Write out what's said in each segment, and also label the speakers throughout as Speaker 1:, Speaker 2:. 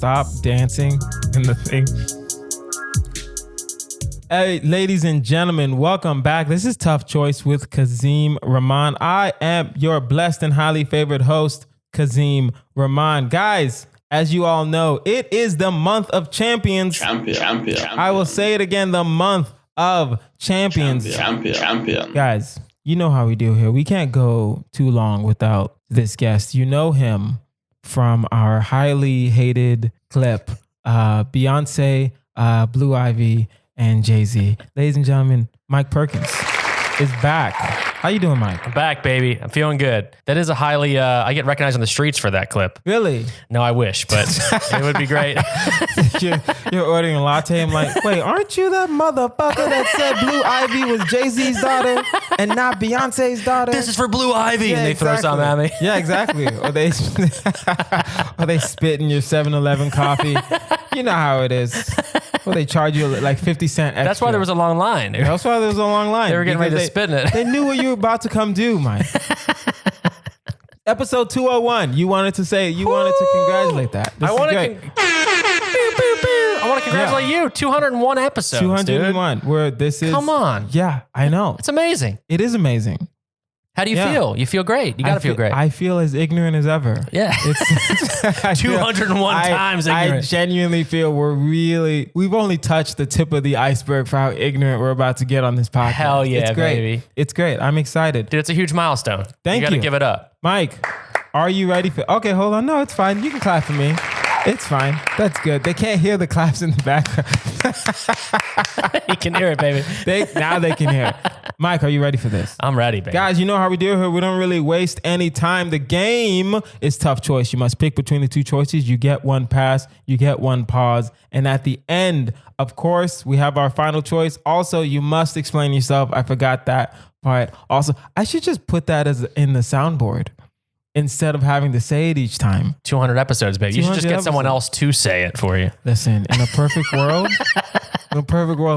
Speaker 1: stop dancing in the thing. Hey, ladies and gentlemen, welcome back. This is Tough Choice with Kazeem Rahman. I am your blessed and highly favored host, Kazeem Rahman. Guys, as you all know, it is the month of champions. Champion. I will say it again, the month of champions. Champion. Guys, you know how we do here. We can't go too long without this guest. You know him from our highly hated clip, Beyonce, Blue Ivy, and Jay-Z. Ladies and gentlemen, Mike Perkins is back. How you doing, Mike?
Speaker 2: I'm back, baby. I'm feeling good. That is a highly, I get recognized on the streets for that clip.
Speaker 1: Really?
Speaker 2: No, I wish, but it would be great.
Speaker 1: You're ordering a latte. I'm like, wait, aren't you that motherfucker that said Blue Ivy was Jay-Z's daughter and not Beyonce's daughter?
Speaker 2: This is for Blue Ivy. Yeah, and they throw some at me.
Speaker 1: Yeah, exactly. Or they spit in your 7-Eleven coffee. You know how it is. Well, they charge you like 50 cents extra.
Speaker 2: That's why there was a long line.
Speaker 1: That's why there was a long line.
Speaker 2: They were getting ready to spit in it.
Speaker 1: They knew what you were about to come do, Mike. Episode 201. You wanted to congratulate that.
Speaker 2: I want to congratulate you. 201 episodes.
Speaker 1: 201.
Speaker 2: Dude.
Speaker 1: Where this is.
Speaker 2: Come on.
Speaker 1: Yeah, I know.
Speaker 2: It's amazing.
Speaker 1: It is amazing.
Speaker 2: How do you feel? You feel great. You got to feel great.
Speaker 1: I feel as ignorant as ever.
Speaker 2: Yeah. It's 201 times ignorant.
Speaker 1: I genuinely feel we've only touched the tip of the iceberg for how ignorant we're about to get on this podcast.
Speaker 2: Hell yeah,
Speaker 1: it's great.
Speaker 2: baby.
Speaker 1: It's great. I'm excited.
Speaker 2: Dude, it's a huge milestone.
Speaker 1: Thank you.
Speaker 2: You got to give it up.
Speaker 1: Mike, are you ready for... Okay, hold on. No, it's fine. You can clap for me. It's fine. That's good. They can't hear the claps in the background.
Speaker 2: You can hear it, baby.
Speaker 1: Now they can hear it. Mike, are you ready for this?
Speaker 2: I'm ready, baby.
Speaker 1: Guys, you know how we do it here. We don't really waste any time. The game is tough choice. You must pick between the two choices. You get one pass, you get one pause. And at the end, of course, we have our final choice. Also, you must explain yourself. I forgot that part. Also, I should just put that as in the soundboard instead of having to say it each time.
Speaker 2: 200 episodes, baby. You should just get someone else to say it for you.
Speaker 1: Listen, in a perfect world, a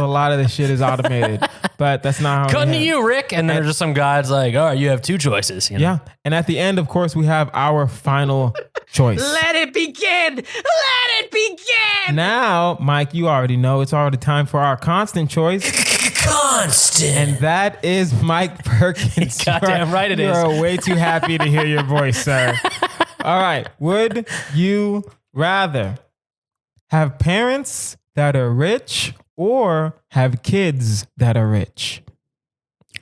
Speaker 1: lot of this shit is automated, but that's not how
Speaker 2: Cutting to you, Rick. And then there's just some guys like, all right, you have two choices. You know?
Speaker 1: Yeah. And at the end, of course, we have our final choice.
Speaker 2: Let it begin. Let it begin.
Speaker 1: Now, Mike, you already know it's already time for our constant choice.
Speaker 2: Constant.
Speaker 1: And that is Mike Perkins.
Speaker 2: Goddamn right it is.
Speaker 1: You're way too happy to hear your voice, sir. All right. Would you rather have parents that are rich or have kids that are rich?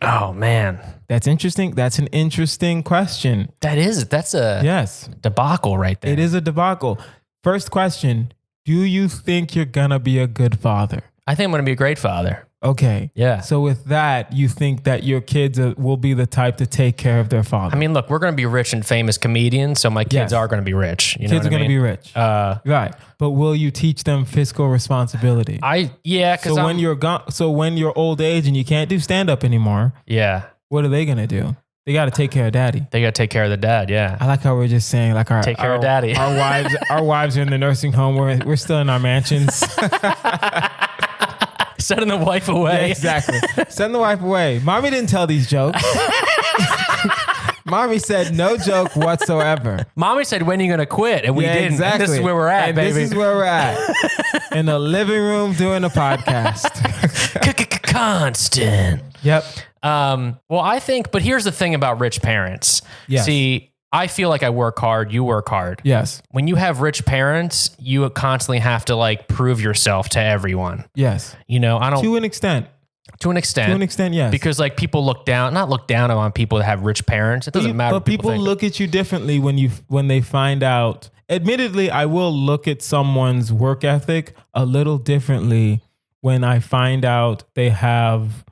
Speaker 2: Oh, man.
Speaker 1: That's interesting. That's an interesting question.
Speaker 2: That's a debacle right there.
Speaker 1: It is a debacle. First question. Do you think you're going to be a good father?
Speaker 2: I think I'm going to be a great father.
Speaker 1: Okay.
Speaker 2: Yeah.
Speaker 1: So with that, you think that your kids will be the type to take care of their father?
Speaker 2: I mean, look, we're going to be rich and famous comedians, so my kids are going to be rich. You know
Speaker 1: kids are going to be rich. Right. But will you teach them fiscal responsibility?
Speaker 2: Because
Speaker 1: when you're old age and you can't do stand up anymore, what are they going to do? They got to take care of daddy.
Speaker 2: They got to take care of the dad. Yeah.
Speaker 1: I like how we're just saying like
Speaker 2: take care of daddy.
Speaker 1: Our wives are in the nursing home. We're still in our mansions.
Speaker 2: Sending the wife away.
Speaker 1: Yeah, exactly. Send the wife away. Mommy didn't tell these jokes. Mommy said no joke whatsoever.
Speaker 2: Mommy said, when are you going to quit? And we didn't.
Speaker 1: Exactly.
Speaker 2: And this is where we're at, baby.
Speaker 1: This is where we're at. In the living room doing a podcast.
Speaker 2: Constant.
Speaker 1: Yep.
Speaker 2: Well, I think, but here's the thing about rich parents.
Speaker 1: Yes.
Speaker 2: See, I feel like I work hard. You work hard.
Speaker 1: Yes.
Speaker 2: When you have rich parents, you constantly have to like prove yourself to everyone.
Speaker 1: Yes.
Speaker 2: You know,
Speaker 1: to an extent.
Speaker 2: To an extent, yes. Because like people not look down on people that have rich parents. It doesn't matter.
Speaker 1: But people look at you differently when they find out. Admittedly, I will look at someone's work ethic a little differently when I find out they have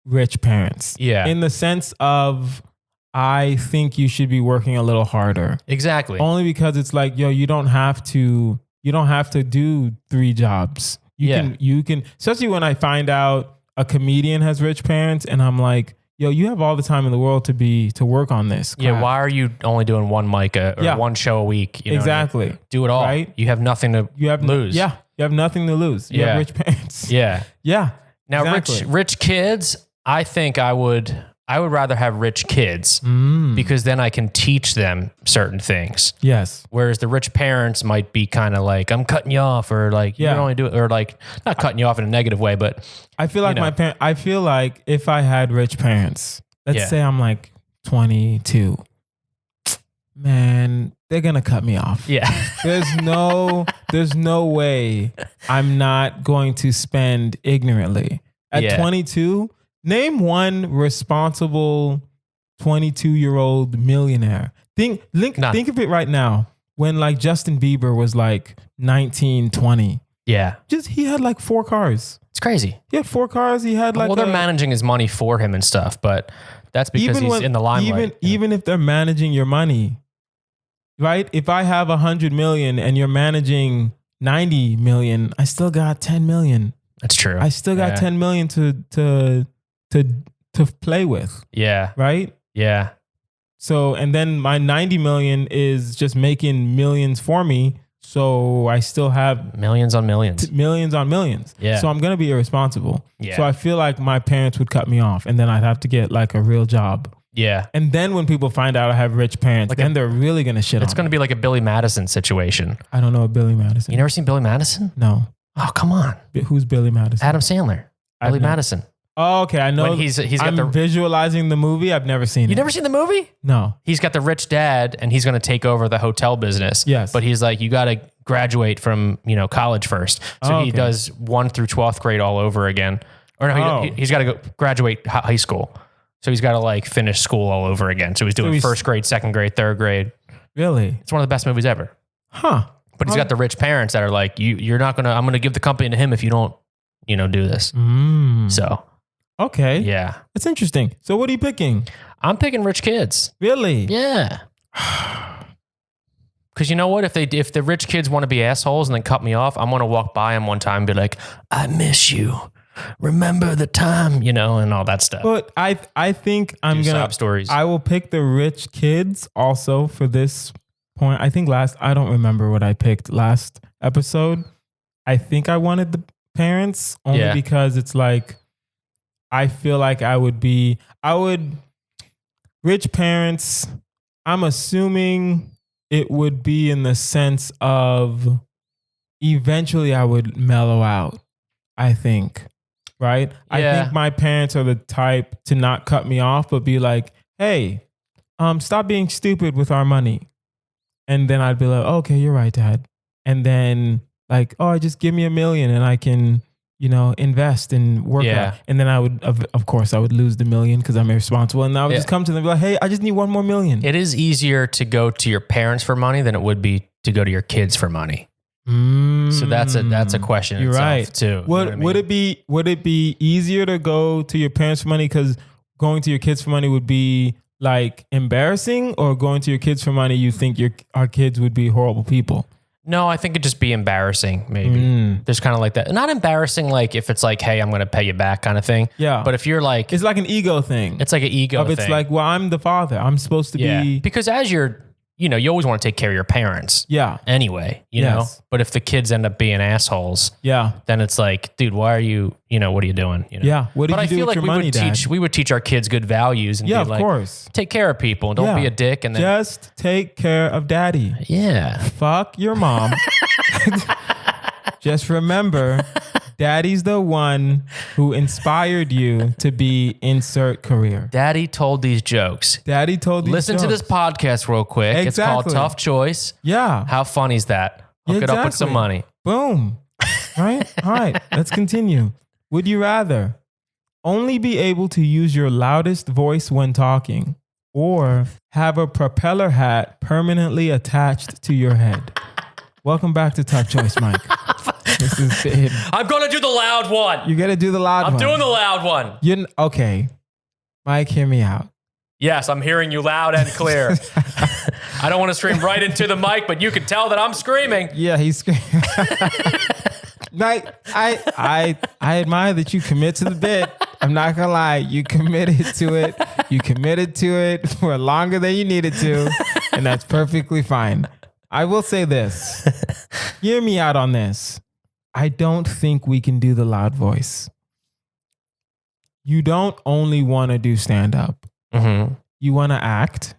Speaker 1: rich parents.
Speaker 2: Yeah.
Speaker 1: In the sense of, I think you should be working a little harder.
Speaker 2: Exactly.
Speaker 1: Only because it's like, yo, you don't have to do 3 jobs. You can, especially when I find out a comedian has rich parents and I'm like, yo, you have all the time in the world to work on this.
Speaker 2: Yeah. Why are you only doing one mic or one show a week? You know
Speaker 1: exactly.
Speaker 2: I mean? Do it all. Right. You have nothing to lose.
Speaker 1: Yeah. You have nothing to lose. You have rich parents.
Speaker 2: Yeah.
Speaker 1: Yeah.
Speaker 2: Now,
Speaker 1: exactly.
Speaker 2: rich kids, I think I would I would rather have rich kids because then I can teach them certain things.
Speaker 1: Yes.
Speaker 2: Whereas the rich parents might be kind of like, I'm cutting you off, or like, you only do it, or like, not cutting you off in a negative way, but
Speaker 1: I feel like I feel like if I had rich parents, let's say I'm like 22, man, they're going to cut me off.
Speaker 2: Yeah.
Speaker 1: There's no way I'm not going to spend ignorantly. At 22, name one responsible 22-year-old millionaire. Think of it right now. When like Justin Bieber was like 19, 20.
Speaker 2: Yeah.
Speaker 1: He had like 4 cars.
Speaker 2: It's crazy.
Speaker 1: He had 4 cars. He had like
Speaker 2: they're managing his money for him and stuff, but that's because he's in the limelight.
Speaker 1: Even if they're managing your money, right? If I have 100 million and you're managing 90 million, I still got 10 million.
Speaker 2: That's true.
Speaker 1: I still got 10 million to play with.
Speaker 2: Yeah.
Speaker 1: Right?
Speaker 2: Yeah.
Speaker 1: So, and then my 90 million is just making millions for me. So I still have
Speaker 2: millions on millions.
Speaker 1: Millions on millions.
Speaker 2: Yeah.
Speaker 1: So I'm going to be irresponsible.
Speaker 2: Yeah.
Speaker 1: So I feel like my parents would cut me off and then I'd have to get like a real job.
Speaker 2: Yeah.
Speaker 1: And then when people find out I have rich parents, like then they're really going to shit on me.
Speaker 2: It's going to be like a Billy Madison situation.
Speaker 1: I don't know a Billy Madison.
Speaker 2: You never seen Billy Madison?
Speaker 1: No.
Speaker 2: Oh, come on.
Speaker 1: Who's Billy Madison?
Speaker 2: Adam Sandler. Billy Madison.
Speaker 1: Oh, okay. I know.
Speaker 2: When he's got
Speaker 1: I'm visualizing the movie. I've never seen it.
Speaker 2: You never seen the movie?
Speaker 1: No.
Speaker 2: He's got the rich dad and he's going to take over the hotel business.
Speaker 1: Yes.
Speaker 2: But he's like, you got to graduate from, college first. So he does 1 through 12th grade all over again. Or no, he's got to go graduate high school. So he's got to like finish school all over again. So he's doing first grade, second grade, third grade.
Speaker 1: Really?
Speaker 2: It's one of the best movies ever.
Speaker 1: Huh.
Speaker 2: But he's got the rich parents that are like, you're not going to, I'm going to give the company to him if you don't, do this. So.
Speaker 1: Okay.
Speaker 2: Yeah.
Speaker 1: That's interesting. So what are you picking?
Speaker 2: I'm picking rich kids.
Speaker 1: Really?
Speaker 2: Yeah. Because you know what? If the rich kids want to be assholes and then cut me off, I'm going to walk by them one time and be like, I miss you. Remember the time, and all that stuff.
Speaker 1: But I think I'm going to
Speaker 2: sob stories.
Speaker 1: I will pick the rich kids also for this point. I think I don't remember what I picked last episode. I think I wanted the parents only because it's like, I feel like rich parents, I'm assuming it would be in the sense of eventually I would mellow out, I think, right? Yeah. I think my parents are the type to not cut me off, but be like, hey, stop being stupid with our money. And then I'd be like, okay, you're right, Dad. And then like, just give me $1 million and I can, invest and work out. And then I would, of course, I would lose the $1 million because I'm irresponsible. And I would just come to them and be like, hey, I just need $1 more million.
Speaker 2: It is easier to go to your parents for money than it would be to go to your kids for money. So that's a question.
Speaker 1: You're right
Speaker 2: too.
Speaker 1: Would it be easier to go to your parents for money because going to your kids for money would be like embarrassing, or going to your kids for money you think our kids would be horrible people?
Speaker 2: No, I think it'd just be embarrassing, maybe. There's kind of like that. Not embarrassing like if it's like, hey, I'm going to pay you back kind of thing.
Speaker 1: Yeah.
Speaker 2: But if you're like...
Speaker 1: It's like an ego thing.
Speaker 2: It's like an ego thing.
Speaker 1: It's like, well, I'm the father. I'm supposed to be...
Speaker 2: Because as you're... you always want to take care of your parents.
Speaker 1: Yeah.
Speaker 2: Anyway, you know? But if the kids end up being assholes... then it's like, dude, why are you... what are you doing?
Speaker 1: Yeah. What did you do with your money, Dad?
Speaker 2: We would teach our kids good values and be like... of course. Take care of people and don't be a dick. And then
Speaker 1: just take care of Daddy.
Speaker 2: Yeah.
Speaker 1: Fuck your mom. Just remember, Daddy's the one who inspired you to be insert career.
Speaker 2: Daddy told these jokes. Listen to this podcast real quick. Exactly. It's called Tough Choice.
Speaker 1: Yeah.
Speaker 2: How funny is that? Hook it up with some money.
Speaker 1: Boom. Right? All right. Let's continue. Would you rather only be able to use your loudest voice when talking, or have a propeller hat permanently attached to your head? Welcome back to Tough Choice, Mike. This is it.
Speaker 2: I'm going to do the loud one.
Speaker 1: You got to do the loud one.
Speaker 2: I'm doing the loud one.
Speaker 1: Okay. Mike, hear me out.
Speaker 2: Yes, I'm hearing you loud and clear. I don't want to scream right into the mic, but you can tell that I'm screaming.
Speaker 1: Yeah, he's screaming. Mike, I admire that you commit to the bit. I'm not going to lie. You committed to it. You committed to it for longer than you needed to, and that's perfectly fine. I will say this. Hear me out on this. I don't think we can do the loud voice. you don't only want to do stand-up.
Speaker 2: Mm-hmm.
Speaker 1: You want to act,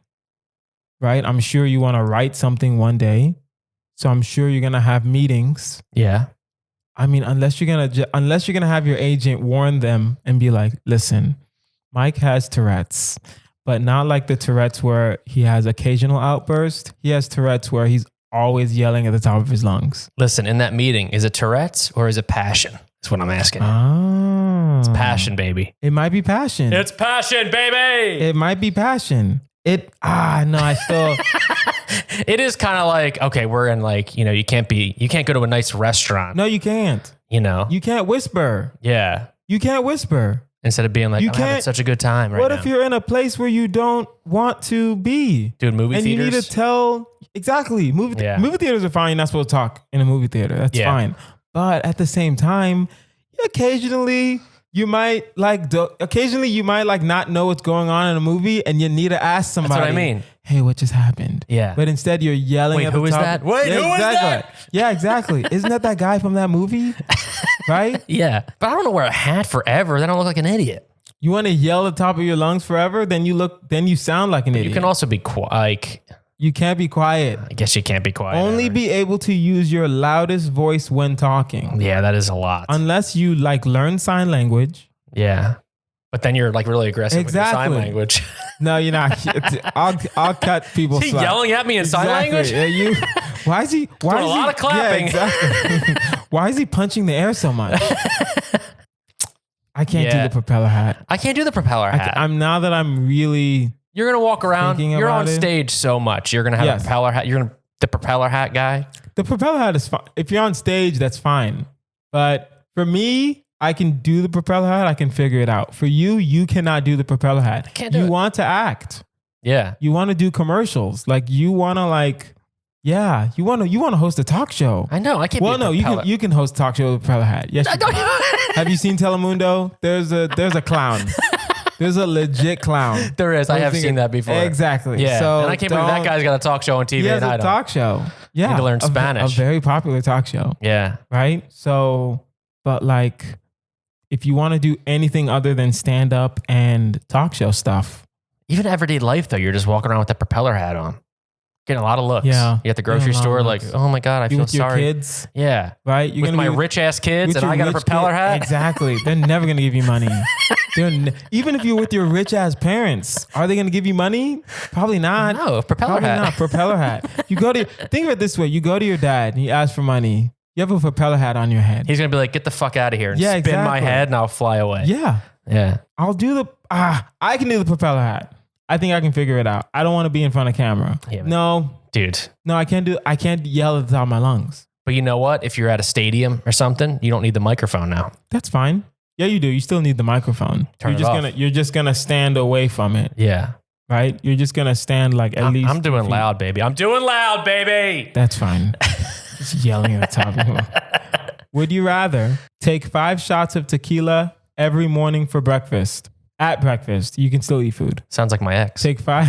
Speaker 1: right? I'm sure you want to write something one day. So I'm sure you're going to have meetings.
Speaker 2: Yeah.
Speaker 1: I mean, unless you're gonna have your agent warn them and be like, listen, Mike has Tourette's, but not like the Tourette's where he has occasional outbursts. He has Tourette's where he's always yelling at the top of his lungs.
Speaker 2: Listen, in that meeting, is it Tourette's or is it passion? That's what I'm asking.
Speaker 1: Oh.
Speaker 2: It's passion, baby.
Speaker 1: It might be passion.
Speaker 2: It's passion, baby.
Speaker 1: It might be passion. No, I still...
Speaker 2: It is kind of like, okay, we're in like, you can't go to a nice restaurant.
Speaker 1: No, you can't. You can't whisper.
Speaker 2: Yeah.
Speaker 1: You can't whisper.
Speaker 2: Instead of being like, I'm having such a good time right now.
Speaker 1: What if you're in a place where you don't want to be?
Speaker 2: Dude, movie theaters?
Speaker 1: And you need to tell... Exactly. Movie theaters are fine. You're not supposed to talk in a movie theater. That's fine. But at the same time, occasionally you might not know what's going on in a movie and you need to ask somebody.
Speaker 2: That's what I mean.
Speaker 1: Hey, what just happened?
Speaker 2: Yeah.
Speaker 1: But instead you're yelling at the top.
Speaker 2: Wait, who is that? Wait, who is that?
Speaker 1: Yeah, exactly. Isn't that guy from that movie? Right?
Speaker 2: Yeah. But I don't want to wear a hat forever. Then I look like an idiot.
Speaker 1: You want to yell at the top of your lungs forever? Then you sound like an idiot.
Speaker 2: You can also be quiet.
Speaker 1: You can't be quiet.
Speaker 2: I guess you can't be quiet.
Speaker 1: Only be able to use your loudest voice when talking.
Speaker 2: Yeah, that is a lot.
Speaker 1: Unless you learn sign language.
Speaker 2: Yeah. But then you're really aggressive with your sign language.
Speaker 1: No, you're not. I'll cut people.
Speaker 2: Is he yelling at me in sign language?
Speaker 1: Why is he? Why
Speaker 2: doing a lot of clapping?
Speaker 1: Yeah, exactly. Why is he punching the air so much? I can't do the propeller hat.
Speaker 2: I can't do the propeller hat.
Speaker 1: I'm really.
Speaker 2: You're gonna walk around. You're on stage so much. You're gonna have a propeller hat. The propeller hat guy.
Speaker 1: The propeller hat is fine. If you're on stage, that's fine. But for me, I can do the propeller hat. I can figure it out. For you, you cannot do the propeller hat. You want to act.
Speaker 2: Yeah.
Speaker 1: You want to do commercials. You want to you want to host a talk show.
Speaker 2: I know. I can't. Well, no,
Speaker 1: you can host a talk show with a propeller hat. Yes. Have you seen Telemundo? There's a clown. There's a legit clown.
Speaker 2: There is. I have seen that before.
Speaker 1: Exactly.
Speaker 2: Yeah.
Speaker 1: So
Speaker 2: and I can't believe that guy's got a talk show on TV.
Speaker 1: He has a talk show. Yeah.
Speaker 2: I need to learn Spanish.
Speaker 1: A very popular talk show.
Speaker 2: Yeah.
Speaker 1: Right. So, but if you want to do anything other than stand up and talk show stuff,
Speaker 2: even everyday life though, you're just walking around with that propeller hat on. Getting a lot of looks.
Speaker 1: Yeah.
Speaker 2: You at the grocery store, oh my God, I feel sorry.
Speaker 1: Your kids.
Speaker 2: Yeah.
Speaker 1: Right?
Speaker 2: You're with my rich ass kids and I got a propeller hat.
Speaker 1: Exactly. They're never going to give you money. Even if you're with your rich ass parents, are they going to give you money? Probably not.
Speaker 2: No, propeller hat.
Speaker 1: Not. Propeller hat. Think of it this way. You go to your dad and you ask for money. You have a propeller hat on your head.
Speaker 2: He's going to be like, get the fuck out of here and spin my head and I'll fly away.
Speaker 1: Yeah.
Speaker 2: Yeah.
Speaker 1: I'll do I can do the propeller hat. I think I can figure it out. I don't want to be in front of camera. Yeah, no.
Speaker 2: Dude.
Speaker 1: No, I can't yell at the top of my lungs.
Speaker 2: But you know what? If you're at a stadium or something, you don't need the microphone now.
Speaker 1: That's fine. Yeah, you do. You still need the microphone. You're just gonna stand away from it.
Speaker 2: Yeah.
Speaker 1: Right? You're just gonna stand at least.
Speaker 2: I'm doing loud, baby. I'm doing loud, baby.
Speaker 1: That's fine. Just yelling at the top of you. Would you rather take 5 shots of tequila every morning for breakfast? At breakfast, you can still eat food.
Speaker 2: Sounds like my ex.
Speaker 1: Take 5.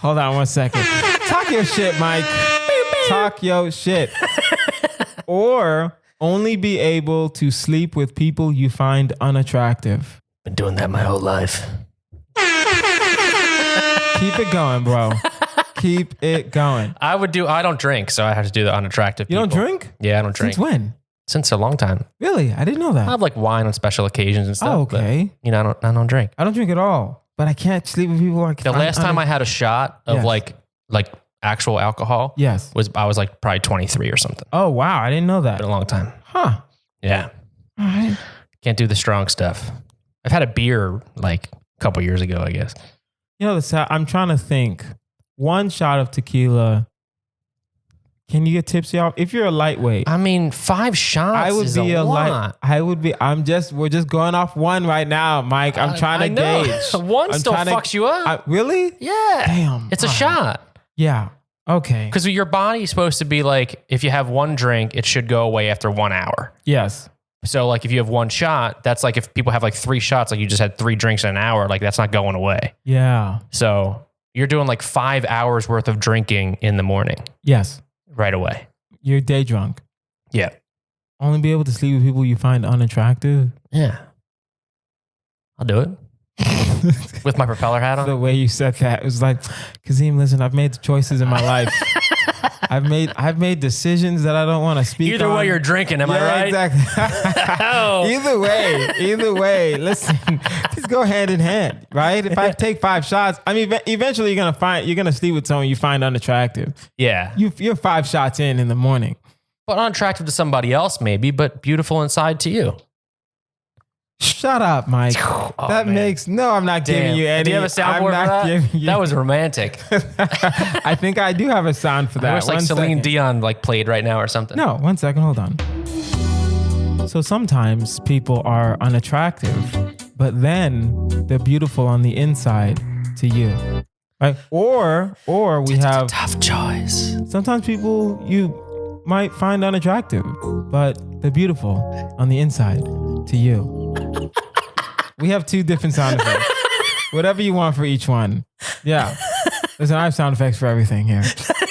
Speaker 1: Hold on 1 second. Talk your shit, Mike. Talk your shit. Or only be able to sleep with people you find unattractive.
Speaker 2: Been doing that my whole life.
Speaker 1: Keep it going, bro. Keep it going.
Speaker 2: I don't drink, so I have to do the unattractive people.
Speaker 1: You don't drink?
Speaker 2: Yeah, I don't drink.
Speaker 1: Since when?
Speaker 2: Since a long time.
Speaker 1: Really? I didn't know that.
Speaker 2: I have wine on special occasions and stuff.
Speaker 1: Oh, okay.
Speaker 2: But, I don't drink.
Speaker 1: I don't drink at all, but I can't sleep with people
Speaker 2: the last time I had a shot of like actual alcohol.
Speaker 1: Yes.
Speaker 2: I was probably 23 or something.
Speaker 1: Oh, wow. I didn't know that.
Speaker 2: Been a long time.
Speaker 1: Huh.
Speaker 2: Yeah.
Speaker 1: All right.
Speaker 2: Can't do the strong stuff. I've had a beer a couple years ago, I guess.
Speaker 1: I'm trying to think. 1 shot of tequila. Can you get tipsy off? If you're a lightweight.
Speaker 2: 5 shots is a lot.
Speaker 1: We're just going off 1 right now, Mike. I'm trying to gauge.
Speaker 2: 1 still fucks you up.
Speaker 1: Really?
Speaker 2: Yeah.
Speaker 1: Damn.
Speaker 2: It's a shot.
Speaker 1: Yeah. Okay.
Speaker 2: Because your body's supposed to be if you have 1 drink, it should go away after 1 hour.
Speaker 1: Yes.
Speaker 2: So if you have 1 shot, that's if people have 3 shots, you just had 3 drinks in an hour, that's not going away.
Speaker 1: Yeah.
Speaker 2: So you're doing 5 hours worth of drinking in the morning.
Speaker 1: Yes.
Speaker 2: Right away.
Speaker 1: You're day drunk.
Speaker 2: Yeah.
Speaker 1: Only be able to sleep with people you find unattractive.
Speaker 2: Yeah. I'll do it. With my propeller hat on.
Speaker 1: The way you said that, it was like, Kazeem, listen, I've made choices in my life. I've made decisions that I don't want to speak
Speaker 2: Either
Speaker 1: on.
Speaker 2: way you're drinking, am I right?
Speaker 1: Exactly. Either way, listen, these go hand in hand, right? If I take 5 shots, I mean, eventually you're gonna sleep with someone you find unattractive.
Speaker 2: Yeah.
Speaker 1: You're 5 shots in the morning.
Speaker 2: But unattractive to somebody else maybe, but beautiful inside to you.
Speaker 1: Shut up, Mike.
Speaker 2: Oh,
Speaker 1: that
Speaker 2: man.
Speaker 1: makes no. I'm not giving you any.
Speaker 2: Do you have a soundboard for that? That was romantic.
Speaker 1: I think I do have a sound for that.
Speaker 2: I wish like Celine Dion like played right now or something.
Speaker 1: No, 1 second. Hold on. So sometimes people are unattractive, but then they're beautiful on the inside to you, right? Or we have
Speaker 2: a tough choice.
Speaker 1: Sometimes people you might find unattractive, but they're beautiful on the inside to you. We have 2 different sound effects. Whatever you want for each one. Yeah. Listen, I have sound effects for everything here.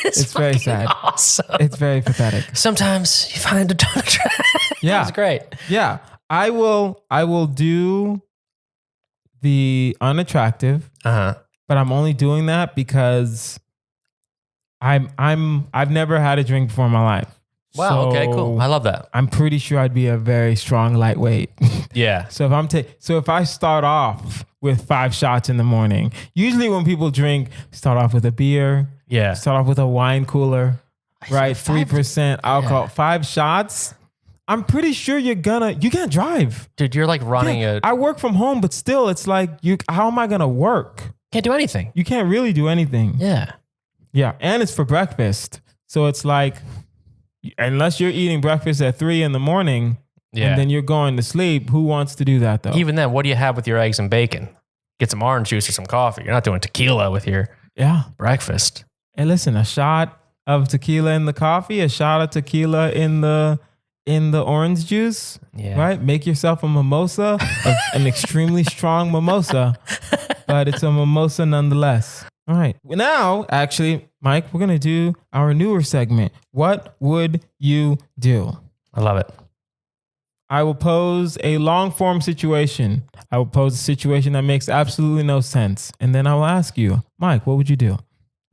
Speaker 1: It's very sad.
Speaker 2: Awesome.
Speaker 1: It's very pathetic.
Speaker 2: Sometimes you find a ton of
Speaker 1: Yeah.
Speaker 2: That's great.
Speaker 1: Yeah. I will do the unattractive, but I'm only doing that because I've never had a drink before in my life.
Speaker 2: Wow.
Speaker 1: So
Speaker 2: Okay. Cool. I love that.
Speaker 1: I'm pretty sure I'd be a very strong lightweight.
Speaker 2: Yeah.
Speaker 1: So if I start off with 5 shots in the morning, usually when people drink, start off with a beer.
Speaker 2: Yeah.
Speaker 1: Start off with a wine cooler, right? 3% alcohol. Yeah. 5 shots. I'm pretty sure you can't drive.
Speaker 2: Dude, you're like running
Speaker 1: I work from home, but still it's like how am I gonna work?
Speaker 2: Can't do anything.
Speaker 1: You can't really do anything.
Speaker 2: Yeah.
Speaker 1: Yeah. And it's for breakfast. So it's like, unless you're eating breakfast at 3 in the morning and then you're going to sleep, who wants to do that though?
Speaker 2: Even then, what do you have with your eggs and bacon? Get some orange juice or some coffee. You're not doing tequila with your breakfast.
Speaker 1: Hey, listen, a shot of tequila in the coffee, a shot of tequila in the orange juice, right? Make yourself a mimosa, an extremely strong mimosa, but it's a mimosa nonetheless. All right. Now, actually, Mike, we're going to do our newer segment. What would you do?
Speaker 2: I love it.
Speaker 1: I will pose a long form situation. I will pose a situation that makes absolutely no sense. And then I will ask you, Mike, what would you do?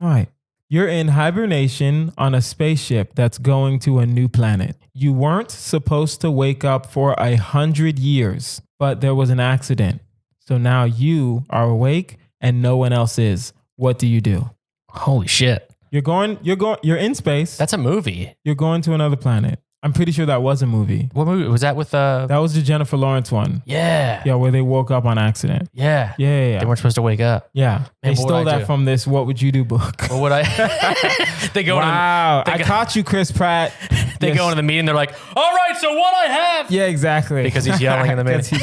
Speaker 1: All right. You're in hibernation on a spaceship that's going to a new planet. You weren't supposed to wake up for 100 years, but there was an accident. So now you are awake and no one else is. What do you do?
Speaker 2: Holy shit.
Speaker 1: You're in space.
Speaker 2: That's a movie.
Speaker 1: You're going to another planet. I'm pretty sure that was a movie.
Speaker 2: What movie? Was that with
Speaker 1: That was the Jennifer Lawrence one.
Speaker 2: Yeah.
Speaker 1: Yeah, where they woke up on accident.
Speaker 2: Yeah.
Speaker 1: Yeah.
Speaker 2: They weren't supposed to wake up.
Speaker 1: Yeah.
Speaker 2: Man,
Speaker 1: they stole that from this What Would You Do book.
Speaker 2: What would I?
Speaker 1: I caught you, Chris Pratt.
Speaker 2: They go into the meeting. They're like, all right, so what I have.
Speaker 1: Yeah, exactly.
Speaker 2: Because he's yelling in the meeting.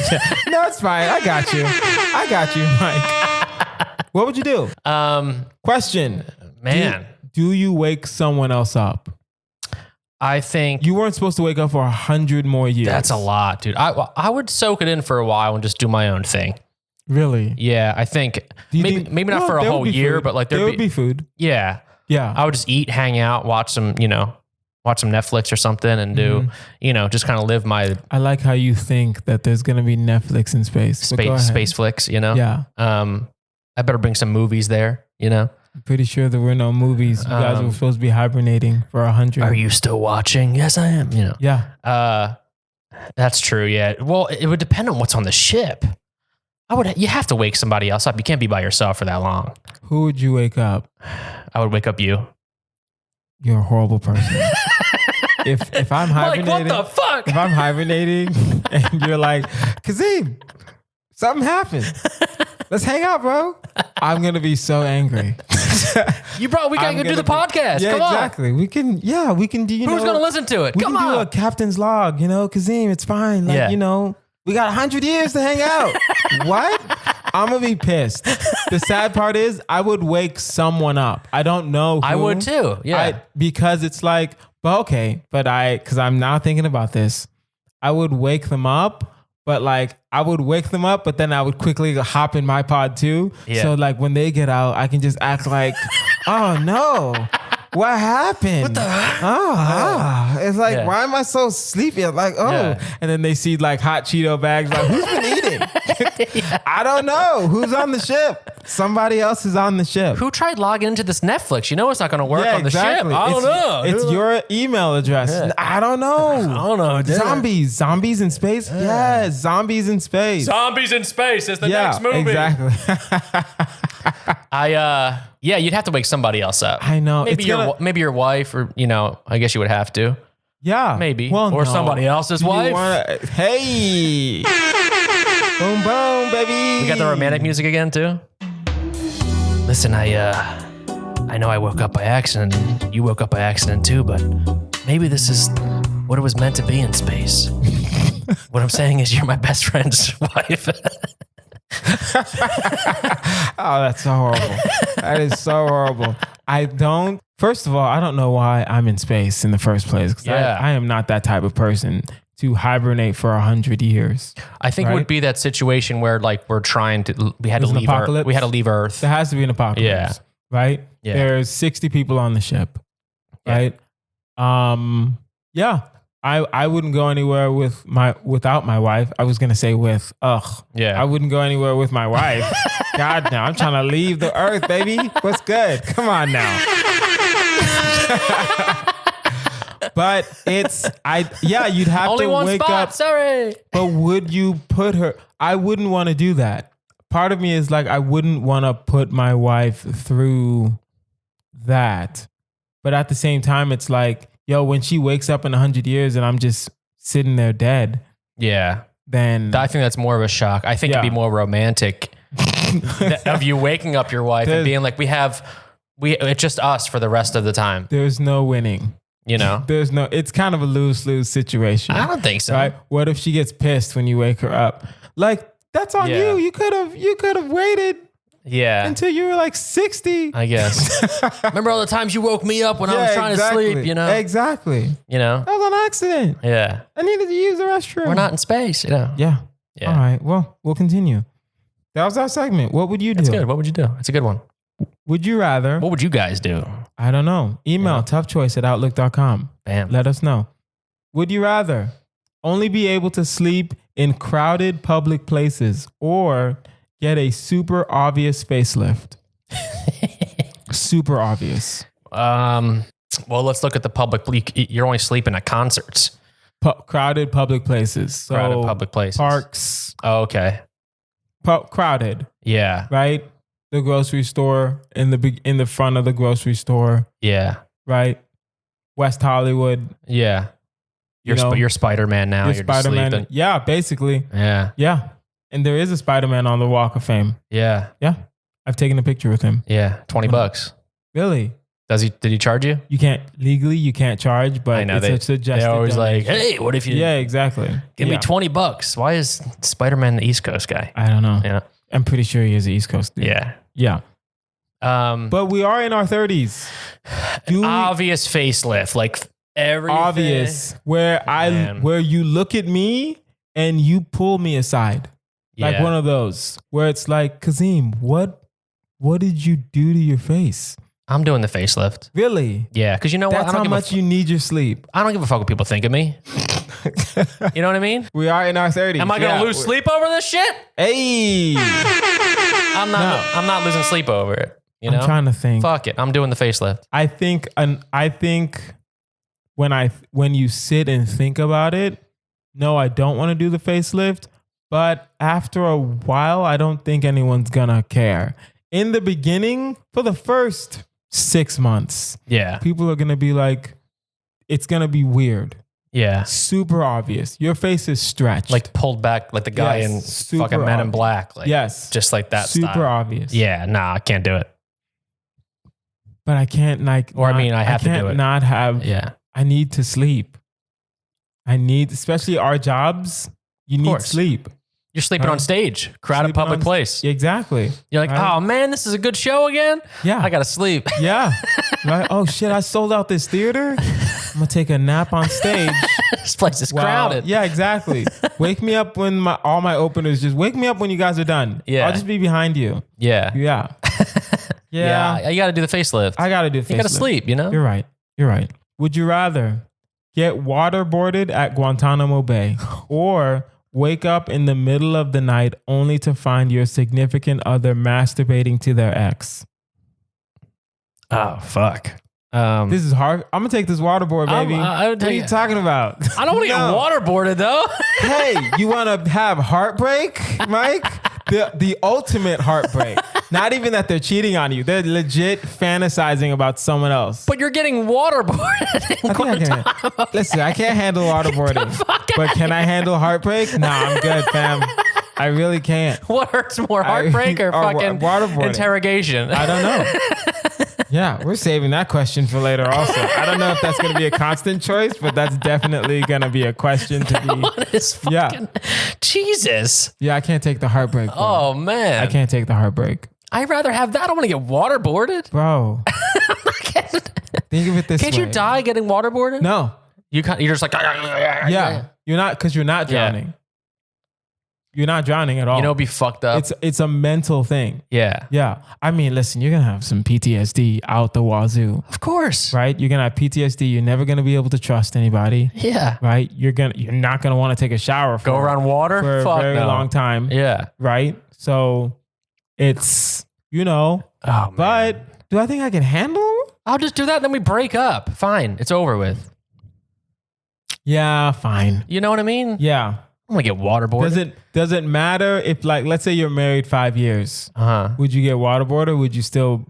Speaker 1: No, it's fine. I got you, Mike. What would you do? Question.
Speaker 2: Man.
Speaker 1: Do you wake someone else up?
Speaker 2: I think
Speaker 1: you weren't supposed to wake up for 100 more years.
Speaker 2: That's a lot, dude. I would soak it in for a while and just do my own thing.
Speaker 1: Really?
Speaker 2: Yeah, I think maybe not for a whole year, but like
Speaker 1: there would be food.
Speaker 2: Yeah.
Speaker 1: Yeah.
Speaker 2: I would just eat, hang out, watch some Netflix or something and do, just kind of live my...
Speaker 1: I like how you think that there's going to be Netflix in space.
Speaker 2: Space flicks,
Speaker 1: Yeah.
Speaker 2: I better bring some movies there,
Speaker 1: I'm pretty sure there were no movies. You guys were supposed to be hibernating for 100.
Speaker 2: Are you still watching? Yes, I am.
Speaker 1: Yeah.
Speaker 2: That's true. Yeah. Well, it would depend on what's on the ship. You have to wake somebody else up. You can't be by yourself for that long.
Speaker 1: Who would you wake up?
Speaker 2: I would wake up you.
Speaker 1: You're a horrible person. if I'm hibernating,
Speaker 2: like, what the fuck?
Speaker 1: If I'm hibernating and you're like, Kazeem, something happened. Let's hang out, bro. I'm gonna be so angry.
Speaker 2: We gotta go do the podcast.
Speaker 1: Yeah,
Speaker 2: Come on.
Speaker 1: exactly. We can do.
Speaker 2: Who's gonna listen to it?
Speaker 1: We can do a captain's log. Kazeem, it's fine. Like, we got 100 years to hang out. What? I'm gonna be pissed. The sad part is, I would wake someone up. I don't know who.
Speaker 2: I would too. Yeah.
Speaker 1: Because it's like, because I'm now thinking about this. I would wake them up. But like, I would wake them up, but then I would quickly hop in my pod too. Yeah. So like when they get out, I can just act like, oh no, what happened?
Speaker 2: What the?
Speaker 1: It's like, why am I so sleepy? I'm like, and then they see like hot Cheeto bags. Like, who's been eating? I don't know. Who's on the ship? Somebody else is on the ship.
Speaker 2: Who tried logging into this Netflix? You know it's not going to work on the ship. I don't know.
Speaker 1: It's your email address. Yeah. I don't know. Zombies in space. Yes, zombies in space.
Speaker 2: Zombies in space is the next movie.
Speaker 1: Exactly.
Speaker 2: You'd have to wake somebody else up.
Speaker 1: I know.
Speaker 2: Maybe your wife, or I guess you would have to.
Speaker 1: Yeah,
Speaker 2: maybe. Or somebody else's wife.
Speaker 1: Hey, boom, boom, baby.
Speaker 2: We got the romantic music again too. Listen, I know I woke up by accident. And you woke up by accident too, but maybe this is what it was meant to be in space. What I'm saying is, you're my best friend's wife.
Speaker 1: Oh, that's so horrible. That is so horrible. First of all, I don't know why I'm in space in the first place. Because I am not that type of person to hibernate for 100 years.
Speaker 2: I think it would be that situation where like we had to leave Earth. We had to leave Earth.
Speaker 1: There has to be an apocalypse.
Speaker 2: Yeah.
Speaker 1: Right?
Speaker 2: Yeah.
Speaker 1: There's 60 people on the ship. Right? I wouldn't go anywhere without my wife. I was gonna say with.
Speaker 2: Yeah.
Speaker 1: I wouldn't go anywhere with my wife. God, now I'm trying to leave the earth, baby. What's good? Come on now. But you'd have
Speaker 2: only
Speaker 1: to
Speaker 2: one
Speaker 1: wake
Speaker 2: spot,
Speaker 1: up.
Speaker 2: Sorry.
Speaker 1: But would you put her? I wouldn't want to do that. Part of me is like, I wouldn't want to put my wife through that. But at the same time, it's like, yo, when she wakes up in 100 years and I'm just sitting there dead.
Speaker 2: Yeah.
Speaker 1: Then
Speaker 2: I think that's more of a shock. I think it'd be more romantic of you waking up your wife and being like, it's just us for the rest of the time.
Speaker 1: There's no winning. It's kind of a lose-lose situation.
Speaker 2: I don't think so.
Speaker 1: Right? What if she gets pissed when you wake her up? Like, that's on you. You could have waited until you were like 60.
Speaker 2: I guess. Remember all the times you woke me up when I was trying to sleep,
Speaker 1: Exactly.
Speaker 2: That
Speaker 1: was an accident.
Speaker 2: Yeah.
Speaker 1: I needed to use the restroom.
Speaker 2: We're not in space,
Speaker 1: Yeah. All right. Well, we'll continue. That was our segment. What would you do?
Speaker 2: That's good. What would you do? It's a good one.
Speaker 1: Would you rather?
Speaker 2: What would you guys do?
Speaker 1: I don't know. Email toughchoice@outlook.com.
Speaker 2: Bam.
Speaker 1: Let us know. Would you rather only be able to sleep in crowded public places or get a super obvious facelift? Super obvious.
Speaker 2: Well, let's look at the public. You're only sleeping at concerts.
Speaker 1: Crowded public places. So
Speaker 2: crowded public places.
Speaker 1: Parks.
Speaker 2: Oh, okay.
Speaker 1: Crowded.
Speaker 2: Yeah.
Speaker 1: Right? The grocery store, in the front of the grocery store.
Speaker 2: Yeah.
Speaker 1: Right? West Hollywood.
Speaker 2: Yeah. You're Spider-Man now. You're
Speaker 1: Spider-Man.
Speaker 2: Just sleeping.
Speaker 1: Yeah, basically.
Speaker 2: Yeah.
Speaker 1: Yeah. And there is a Spider-Man on the Walk of Fame.
Speaker 2: Yeah.
Speaker 1: Yeah. I've taken a picture with him.
Speaker 2: Yeah. $20.
Speaker 1: Really?
Speaker 2: Did he charge you?
Speaker 1: You can't charge, but
Speaker 2: I know,
Speaker 1: it's a suggested
Speaker 2: they're always
Speaker 1: donation.
Speaker 2: like, hey, what if you...
Speaker 1: Yeah, exactly.
Speaker 2: Give me $20. Why is Spider-Man the East Coast guy?
Speaker 1: I don't know.
Speaker 2: Yeah.
Speaker 1: I'm pretty sure he is the East Coast dude.
Speaker 2: Yeah.
Speaker 1: Yeah. But we are in our 30s.
Speaker 2: Obvious facelift, like everything.
Speaker 1: Obvious. Where you look at me and you pull me aside. Like one of those where it's like, Kazeem, what did you do to your face?
Speaker 2: I'm doing the facelift.
Speaker 1: Really?
Speaker 2: Yeah, because you know
Speaker 1: That's how much you need your sleep.
Speaker 2: I don't give a fuck what people think of me. You know what I mean?
Speaker 1: We are in our 30s.
Speaker 2: Am I going to lose sleep over this shit?
Speaker 1: Hey.
Speaker 2: I'm not losing sleep over it.
Speaker 1: I'm trying to think.
Speaker 2: Fuck it. I'm doing the facelift.
Speaker 1: I think when you sit and think about it, no, I don't want to do the facelift. But after a while, I don't think anyone's gonna care. In the beginning, for the first 6 months, people are gonna be like, it's gonna be weird.
Speaker 2: Yeah.
Speaker 1: Super obvious. Your face is stretched.
Speaker 2: Like pulled back, like the guy in fucking Men in Black. Like, just like that
Speaker 1: super
Speaker 2: style.
Speaker 1: Obvious.
Speaker 2: Yeah, nah, I can't do it.
Speaker 1: But I can't I
Speaker 2: have to do it.
Speaker 1: Not have.
Speaker 2: Yeah.
Speaker 1: I need to sleep. Especially our jobs, you need sleep.
Speaker 2: You're sleeping on stage, crowded public place.
Speaker 1: Exactly.
Speaker 2: You're like, oh man, this is a good show again?
Speaker 1: Yeah.
Speaker 2: I gotta sleep.
Speaker 1: Yeah. Right? Oh shit, I sold out this theater. I'm gonna take a nap on stage.
Speaker 2: This place is crowded.
Speaker 1: Yeah, exactly. Wake me up when all my openers, just wake me up when you guys are done.
Speaker 2: Yeah.
Speaker 1: I'll just be behind you.
Speaker 2: Yeah.
Speaker 1: Yeah.
Speaker 2: Yeah. You got to do the facelift.
Speaker 1: I got to do facelift.
Speaker 2: You got to sleep, you know?
Speaker 1: You're right. Would you rather get waterboarded at Guantanamo Bay or wake up in the middle of the night only to find your significant other masturbating to their ex?
Speaker 2: Oh, fuck.
Speaker 1: This is hard. I'm going to take this waterboard, baby. What are you talking about?
Speaker 2: I don't want to get waterboarded, though.
Speaker 1: Hey, you want to have heartbreak, Mike? The ultimate heartbreak. Not even that they're cheating on you. They're legit fantasizing about someone else.
Speaker 2: But you're getting waterboarded.
Speaker 1: Listen, I can't handle waterboarding. But can I handle heartbreak? Nah, I'm good, fam. I really can't.
Speaker 2: What hurts more, heartbreak or fucking
Speaker 1: waterboarding?
Speaker 2: Interrogation?
Speaker 1: I don't know. Yeah, we're saving that question for later also. I don't know if that's going to be a constant choice, but that's definitely going to be a question to be.
Speaker 2: What is fucking... Jesus.
Speaker 1: Yeah, I can't take the heartbreak, bro.
Speaker 2: Oh, man.
Speaker 1: I can't take the heartbreak.
Speaker 2: I'd rather have that. I don't want to get waterboarded.
Speaker 1: Bro. Think of it this way.
Speaker 2: Can't you die getting waterboarded?
Speaker 1: No.
Speaker 2: You're just like...
Speaker 1: Yeah. You're not, because you're not drowning. Yeah. You're not drowning at all.
Speaker 2: You know, be fucked up.
Speaker 1: It's a mental thing.
Speaker 2: Yeah.
Speaker 1: Yeah. I mean, listen, you're going to have some PTSD out the wazoo.
Speaker 2: Of course.
Speaker 1: Right? You're going to have PTSD. You're never going to be able to trust anybody.
Speaker 2: Yeah.
Speaker 1: Right? You're not going to want to take a shower
Speaker 2: go around water
Speaker 1: for a very long time.
Speaker 2: Yeah.
Speaker 1: Right? So it's, but do I think I can handle?
Speaker 2: I'll just do that. Then we break up. Fine. It's over with.
Speaker 1: Yeah, fine.
Speaker 2: You know what I mean?
Speaker 1: Yeah.
Speaker 2: I'm gonna get waterboarded.
Speaker 1: Does it matter if, like, let's say you're married 5 years? Would you get waterboarded or would you still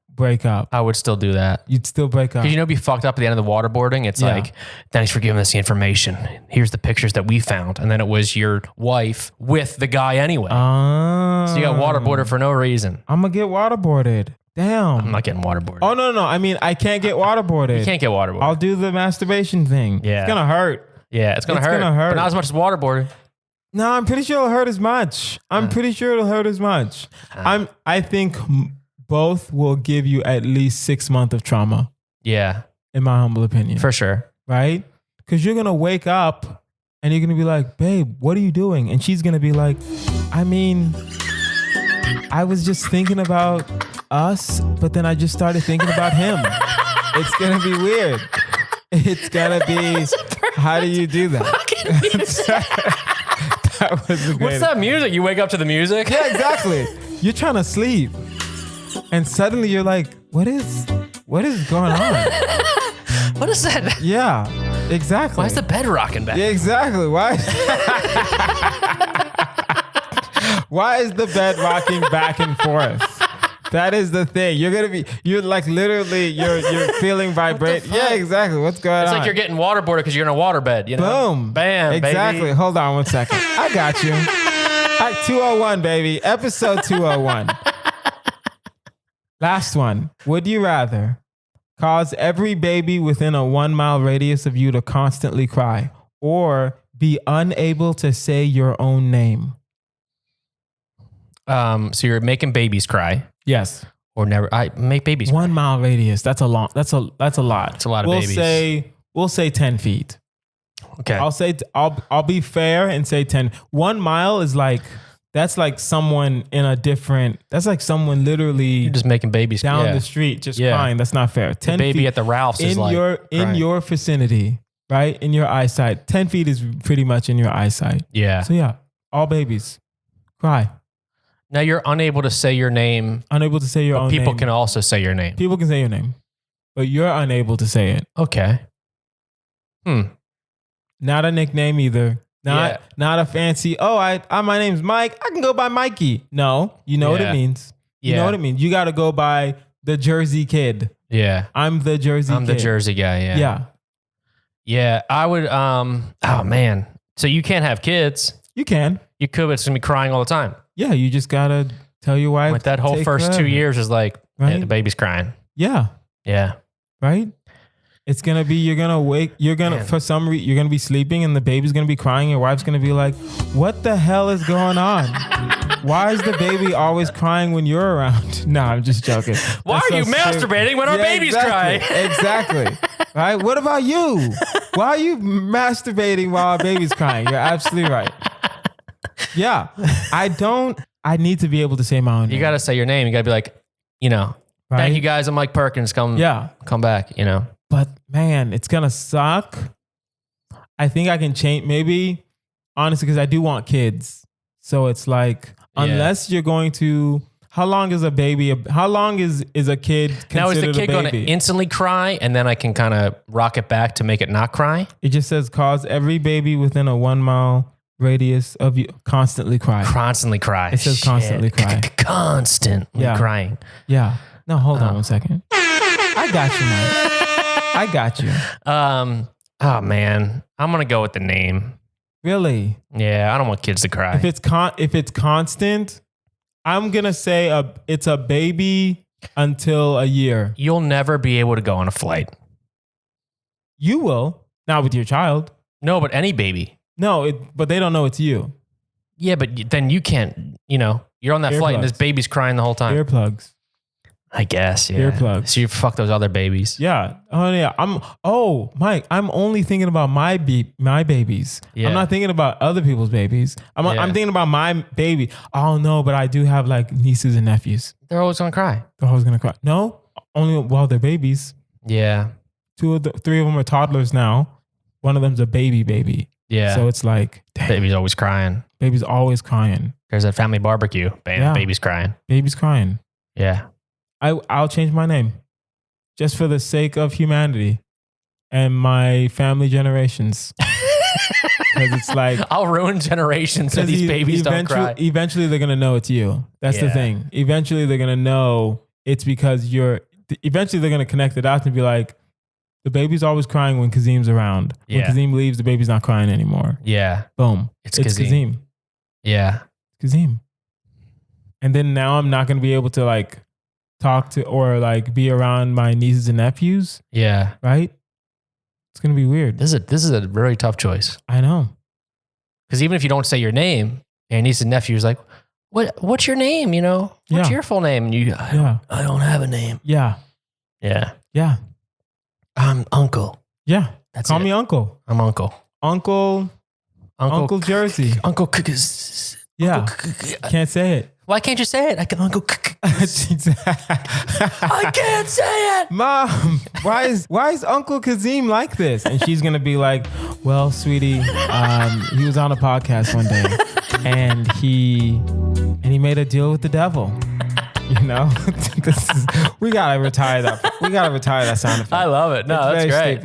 Speaker 1: break up?
Speaker 2: I would still do that.
Speaker 1: You'd still break up.
Speaker 2: Because be fucked up at the end of the waterboarding. It's like, thanks for giving us the information. Here's the pictures that we found. And then it was your wife with the guy anyway. So you got waterboarded for no reason.
Speaker 1: I'm gonna get waterboarded. Damn.
Speaker 2: I'm not getting waterboarded.
Speaker 1: Oh, no. I mean, I can't get waterboarded.
Speaker 2: You can't get waterboarded.
Speaker 1: I'll do the masturbation thing.
Speaker 2: Yeah.
Speaker 1: It's gonna hurt.
Speaker 2: Yeah, it's gonna hurt. But not as much as waterboarding.
Speaker 1: No, I'm pretty sure it'll hurt as much. I think both will give you at least 6 months of trauma.
Speaker 2: Yeah.
Speaker 1: In my humble opinion.
Speaker 2: For sure.
Speaker 1: Right? Because you're gonna wake up and you're gonna be like, babe, what are you doing? And she's gonna be like, I mean, I was just thinking about us, but then I just started thinking about him. It's gonna be weird. It's gotta be. How do you do that? That was the
Speaker 2: What's that music? You wake up to the music?
Speaker 1: Yeah, exactly. You're trying to sleep, and suddenly you're like, "What is going on?
Speaker 2: What is that?"
Speaker 1: Yeah, exactly.
Speaker 2: Why is the bed rocking back?
Speaker 1: Yeah, exactly. Why? Why is the bed rocking back and forth? That is the thing. You're like literally, you're feeling vibrate. Yeah, exactly. What's going on?
Speaker 2: It's like you're getting waterboarded because you're in a waterbed. You know?
Speaker 1: Boom.
Speaker 2: Bam.
Speaker 1: Exactly.
Speaker 2: Baby.
Speaker 1: Hold on 1 second. I got you. 201, baby. Episode 201. Last one. Would you rather cause every baby within a 1 mile radius of you to constantly cry, or be unable to say your own name?
Speaker 2: So you're making babies cry.
Speaker 1: Yes.
Speaker 2: Or never. I make babies.
Speaker 1: 1 mile radius. That's a lot. That's a lot.
Speaker 2: It's a lot of babies.
Speaker 1: We'll say 10 feet.
Speaker 2: Okay.
Speaker 1: I'll be fair and say 10. 1 mile is like, that's like someone that's like someone literally
Speaker 2: you're just making babies
Speaker 1: down the street just crying. That's not fair. 10
Speaker 2: the baby
Speaker 1: feet
Speaker 2: at the Ralph's is like
Speaker 1: in your vicinity, right? In your eyesight. 10 feet is pretty much in your eyesight.
Speaker 2: Yeah.
Speaker 1: So yeah, all babies cry.
Speaker 2: Now you're unable to say your name.
Speaker 1: Unable to say your own name.
Speaker 2: People can also say your name.
Speaker 1: People can say your name, but you're unable to say it.
Speaker 2: Okay.
Speaker 1: Not a nickname either. Not a fancy, my name's Mike. I can go by Mikey. No, you know what it means. You know what it means. You got to go by the Jersey kid.
Speaker 2: Yeah.
Speaker 1: I'm the Jersey kid.
Speaker 2: I'm the Jersey guy. Yeah.
Speaker 1: Yeah.
Speaker 2: Yeah. I would, oh man. So you can't have kids.
Speaker 1: You can.
Speaker 2: You could, but it's going to be crying all the time.
Speaker 1: Yeah. You just got to tell your wife.
Speaker 2: Like that whole first 2 years is like,
Speaker 1: right?
Speaker 2: The baby's crying.
Speaker 1: Yeah.
Speaker 2: Yeah.
Speaker 1: Right? It's going to be, you're going to wake, for some reason, you're going to be sleeping and the baby's going to be crying. Your wife's going to be like, what the hell is going on? Why is the baby always crying when you're around? No, I'm just joking.
Speaker 2: Why are you masturbating when our baby's crying?
Speaker 1: Exactly. Right? What about you? Why are you masturbating while our baby's crying? You're absolutely right. Yeah. I need to be able to say my own name.
Speaker 2: You got to say your name. You got to be like, Thank you guys. I'm Mike Perkins. Come back,
Speaker 1: But man, it's going to suck. I think I can change maybe, honestly, because I do want kids. So it's like, unless you're going to, how long is a baby? How long is a kid considered
Speaker 2: now, is the kid
Speaker 1: going
Speaker 2: to instantly cry and then I can kind of rock it back to make it not cry?
Speaker 1: It just says cause every baby within a 1 mile radius of you constantly cry.
Speaker 2: Constantly cry.
Speaker 1: It says constantly cry.
Speaker 2: Constantly crying.
Speaker 1: Yeah. No, hold on 1 second. I got you, man. I got you.
Speaker 2: Oh man, I'm gonna go with the name.
Speaker 1: Really?
Speaker 2: Yeah, I don't want kids to cry.
Speaker 1: If it's constant, I'm gonna say it's a baby until a year.
Speaker 2: You'll never be able to go on a flight.
Speaker 1: You will, not with your child.
Speaker 2: No, but any baby.
Speaker 1: No, but they don't know it's you.
Speaker 2: Yeah, but then you can't. You're on that flight and this baby's crying the whole time.
Speaker 1: Earplugs.
Speaker 2: I guess, yeah.
Speaker 1: Earplugs.
Speaker 2: So you fuck those other babies.
Speaker 1: Yeah. Oh yeah. Mike, I'm only thinking about my babies. Yeah. I'm not thinking about other people's babies. I'm thinking about my baby. Oh no, but I do have like nieces and nephews.
Speaker 2: They're always gonna cry.
Speaker 1: They're always gonna cry. No, only while they're babies.
Speaker 2: Yeah.
Speaker 1: 3 of them are toddlers now. One of them's a baby.
Speaker 2: Yeah.
Speaker 1: So it's like, dang.
Speaker 2: Baby's always crying.
Speaker 1: Baby's always crying.
Speaker 2: There's a family barbecue. Bam, baby's crying.
Speaker 1: Baby's crying.
Speaker 2: Yeah.
Speaker 1: I'll change my name just for the sake of humanity and my family generations. Because it's like,
Speaker 2: I'll ruin generations so these babies don't cry.
Speaker 1: Eventually they're going to know it's you. That's the thing. Eventually they're going to know it's because eventually they're going to connect the dots and be like, the baby's always crying when Kazeem's around. When Kazeem leaves, the baby's not crying anymore.
Speaker 2: Yeah.
Speaker 1: Boom. It's Kazeem.
Speaker 2: Yeah.
Speaker 1: Kazeem. And then now I'm not going to be able to like talk to or like be around my nieces and nephews.
Speaker 2: Yeah.
Speaker 1: Right? It's going to be weird.
Speaker 2: This is a very tough choice.
Speaker 1: I know.
Speaker 2: Because even if you don't say your name, your niece and nephew is like, what's your name? What's your full name? And I don't have a name.
Speaker 1: Yeah.
Speaker 2: Yeah.
Speaker 1: Yeah.
Speaker 2: I'm Uncle.
Speaker 1: Yeah. Call me Uncle.
Speaker 2: I'm Uncle.
Speaker 1: Uncle Jersey.
Speaker 2: Uncle.
Speaker 1: Yeah. Can't say it.
Speaker 2: Why can't you say it? I can Uncle. I can't say it.
Speaker 1: Mom, why is Uncle Kazeem like this? And she's gonna be like, well, sweetie, he was on a podcast one day and he made a deal with the devil. We gotta retire that. We gotta retire that sound effect.
Speaker 2: I love it. No, that's great.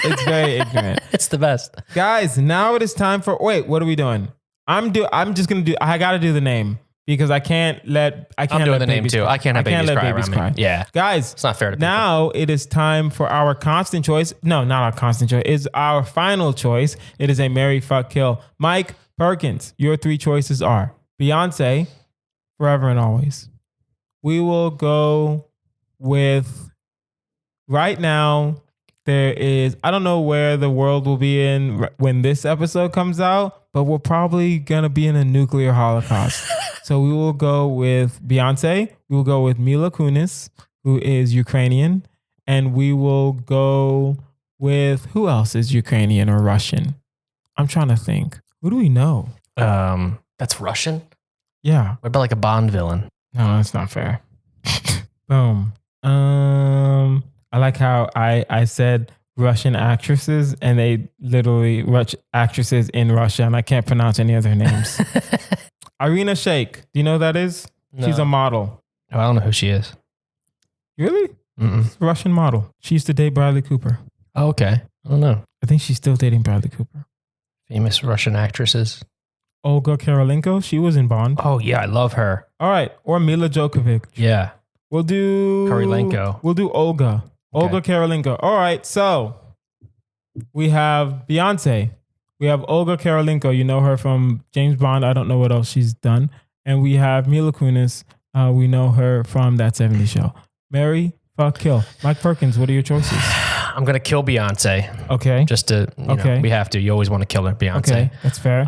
Speaker 1: It's very ignorant.
Speaker 2: It's the best.
Speaker 1: Guys, now it is time for. Wait, what are we doing? I gotta do the name. Because I can't let I'm
Speaker 2: doing the name too. I can't have babies cry around me. Yeah.
Speaker 1: Guys,
Speaker 2: it's not fair to people.
Speaker 1: Now it is time for our constant choice. No, not our constant choice. It's our final choice. It is a marry, fuck, kill. Mike Perkins, your 3 choices are Beyonce, Forever and Always. We will go with right now. There is, I don't know where the world will be in when this episode comes out, but we're probably going to be in a nuclear holocaust. So we will go with Beyonce. We will go with Mila Kunis, who is Ukrainian. And we will go with, who else is Ukrainian or Russian? I'm trying to think. Who do we know?
Speaker 2: That's Russian?
Speaker 1: Yeah.
Speaker 2: What about like a Bond villain?
Speaker 1: No, that's not fair. Boom. I like how I said Russian actresses and they literally actresses in Russia and I can't pronounce any of their names. Irina Shayk. Do you know who that is? No. She's a model.
Speaker 2: Oh, I don't know who she is.
Speaker 1: Really? Russian model. She used to date Bradley Cooper.
Speaker 2: Oh, okay. I don't know.
Speaker 1: I think she's still dating Bradley Cooper.
Speaker 2: Famous Russian actresses.
Speaker 1: Olga Kurylenko. She was in Bond.
Speaker 2: Oh, yeah. I love her.
Speaker 1: All right. Or Mila Djokovic.
Speaker 2: Yeah.
Speaker 1: We'll do...
Speaker 2: Kurylenko.
Speaker 1: We'll do Olga. Okay. Olga Kurylenko. All right. So we have Beyonce. We have Olga Kurylenko. You know her from James Bond. I don't know what else she's done. And we have Mila Kunis. We know her from That 70s Show. Marry, fuck, kill. Mike Perkins, what are your choices?
Speaker 2: I'm going to kill Beyonce.
Speaker 1: Okay.
Speaker 2: Just to, you know, we have to. You always want to kill her, Beyonce. Okay,
Speaker 1: that's fair.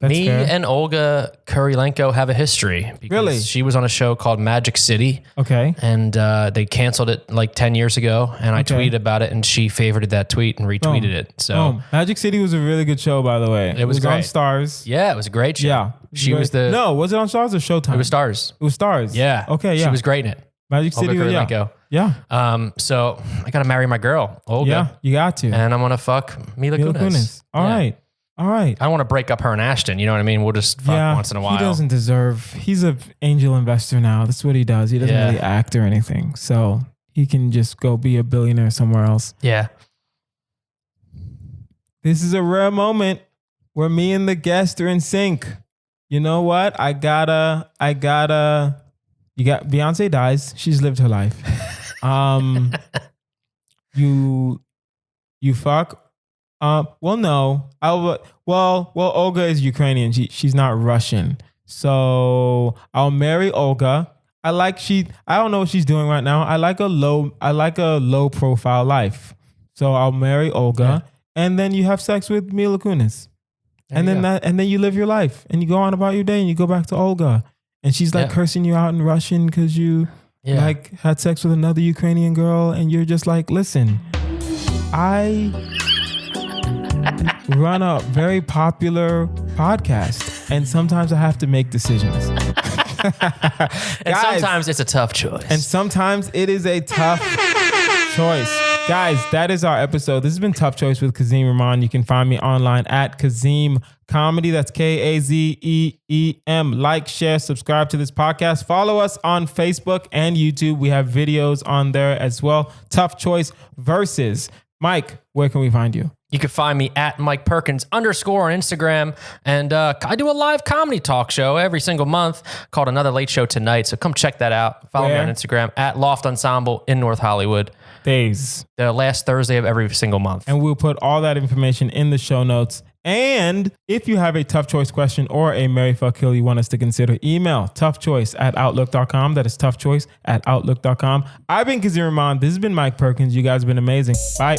Speaker 2: Me and Olga Kurylenko have a history.
Speaker 1: Really?
Speaker 2: She was on a show called Magic City.
Speaker 1: Okay.
Speaker 2: And they canceled it like 10 years ago. And I tweeted about it and she favorited that tweet and retweeted it. So
Speaker 1: Magic City was a really good show, by the way.
Speaker 2: It was great.
Speaker 1: On Stars.
Speaker 2: Yeah, it was a great show.
Speaker 1: Yeah.
Speaker 2: She was the...
Speaker 1: No, was it on Stars or Showtime?
Speaker 2: It was Stars.
Speaker 1: It was Stars.
Speaker 2: Yeah.
Speaker 1: Okay, yeah.
Speaker 2: She was great in it.
Speaker 1: Magic City, yeah.
Speaker 2: Go.
Speaker 1: Yeah.
Speaker 2: So I got to marry my girl, Olga.
Speaker 1: Yeah, you got to.
Speaker 2: And I'm going to fuck Mila Kunis.
Speaker 1: All right. I
Speaker 2: don't want to break up her and Ashton. You know what I mean? We'll just fuck once in a while.
Speaker 1: He doesn't deserve. He's an angel investor now. That's what he does. He doesn't really act or anything. So he can just go be a billionaire somewhere else.
Speaker 2: Yeah.
Speaker 1: This is a rare moment where me and the guest are in sync. You know what? Beyonce dies. She's lived her life. You fuck. No. Olga is Ukrainian. She's not Russian. So I'll marry Olga. I don't know what she's doing right now. I like a low profile life. So I'll marry Olga, and then you have sex with Mila Kunis. And then you live your life and you go on about your day and you go back to Olga. And she's like cursing you out in Russian because you like had sex with another Ukrainian girl, and you're just like, listen, I run a very popular podcast, and sometimes I have to make decisions.
Speaker 2: And sometimes it's a tough choice.
Speaker 1: And sometimes it is a tough choice. Guys, that is our episode. This has been Tough Choice with Kazeem Rahman. You can find me online at Kazeem Comedy. That's Kazeem. Like, share, subscribe to this podcast. Follow us on Facebook and YouTube. We have videos on there as well. Tough Choice versus Mike. Where can we find you?
Speaker 2: You can find me at Mike Perkins _ on Instagram. And I do a live comedy talk show every single month called Another Late Show Tonight. So come check that out. Follow me on Instagram at Loft Ensemble in North Hollywood.
Speaker 1: Days.
Speaker 2: The last Thursday of every single month.
Speaker 1: And we'll put all that information in the show notes. And if you have a tough choice question or a Marry Fuck Kill you want us to consider, email toughchoice@outlook.com. That is toughchoice@outlook.com. I've been Kazeem Rahman. This has been Mike Perkins. You guys have been amazing. Bye.